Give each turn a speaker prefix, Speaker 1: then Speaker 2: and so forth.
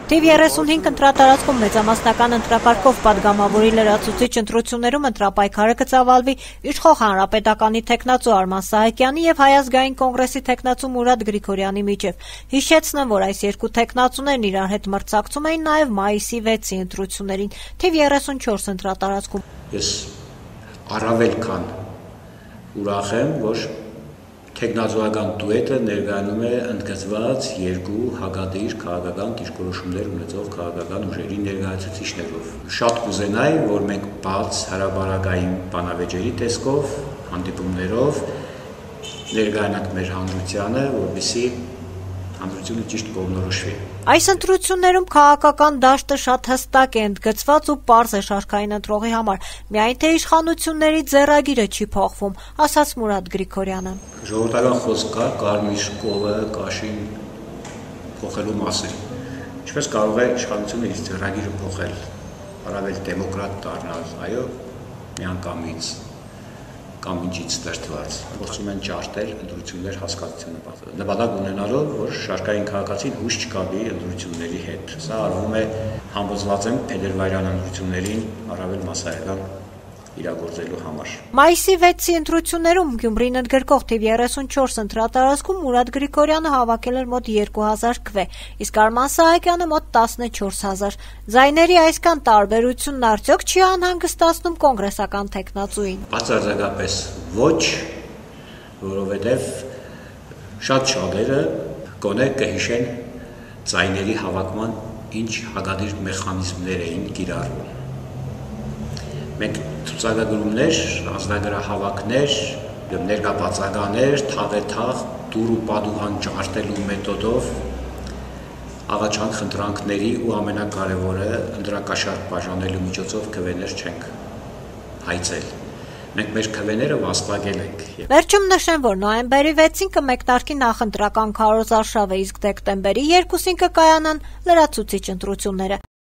Speaker 1: Թիվ 35 ընտրատարածքում մեծամասնական ընտրակարգով պատգամավորի լրացուցիչ ընտրություններում ընտրապայքարը կծավալվի իշխող Հանրապետականի թեկնածու Արման Սահակյանի եւ Հայ ազգային կոնգրեսի թեկնածու Մուրադ Գրիգորյանի միջեւ։ Հիշեցնեմ, որ այս երկու թեկնածուներն իրար հետ մրցակցում էին նաեւ մայիսի 6-ի ընտրություններին, թիվ 34 ընտրատարածքում։
Speaker 2: Ես առավել քան ուրախ եմ, որ թեկնածուական դուետը ներկայանում է ընդգծված երկու հակադիր քաղաքական դիրքորոշումներ ունեցող քաղաքական ուժերի ներկայացուցիչներով։ Շատ կուզենայի, որ մենք բաց հրապարակային բանավեճերի տեսքով, հանդիպումներով ներկայանանք մեր հանրությանը, որպեսզի հանրությունը ճիշտ կողմնորոշվի։
Speaker 1: Այս ընտրություններում քաղաքական դաշտը շատ հստակ է ընդգծված ու պարզ է շարքային ընտրողի համար, միայն թե իշխանությունների ձեռագիրը չի փոխվում, ասաց Մուրադ Գրիգորյանը։
Speaker 2: Ժողովրդական խոսք կա կարմիր կովը կաշին փոխելու մասին։ Ինչպես կարող է իշխանությունը իր ձեռագիրը փոխել, առավել դեմոկրատ դառնալ, այո, միանգամից կամ ինչից դրդված։ Փորձում են ջարդել ընտրություններ հասկացությունը նպատակ ունենալով, որ շարքային քաղաքացին հույս չկապի ընտրությունների հետ։ Սա արվում է համոզված եմ փետրվարյան ընտրություններին առավել մասսայական իրագործելու համար։
Speaker 1: Մայիսի 6-ի ընտրություններում Գյումրին ընդգրկող թիվ 34 ընտրատարածքում Մուրադ Գրիգորյանը հավաքել էր մոտ 2000 քվե, իսկ Արման Սահակյանը մոտ 14000։ Ձայների այսքան տարբերությունն արդյոք չի անհանգստացնում կոնգրեսական թեկնածուին։
Speaker 2: Բացարձակապես ոչ, որովհետև շատ շատերը գոնե կհիշեն ձայների հավաքման ինչ հակադիր մեխանիզմներ էին կիրառվում։ Մենք ցուցակագրումներ, անձնագրահավաքներ, ներկայացականներ, թաղեթաղ, դուր ու պատուհան ջարդելու մեթոդով աղաչանք խնդրանքների ու ամենակարևորը ընտրակաշառք բաժանելու միջոցով քվեներ չենք հայցել։ Մենք մեր քվեները վաստակել ենք։
Speaker 1: Վերջում նշեմ, որ նոյեմբերի 6-ին կմեկնարկի նախընտրական քարոզարշավը, իսկ դեկտեմբերի 2-ին կկայանան լրացուցիչ ընտրությունները։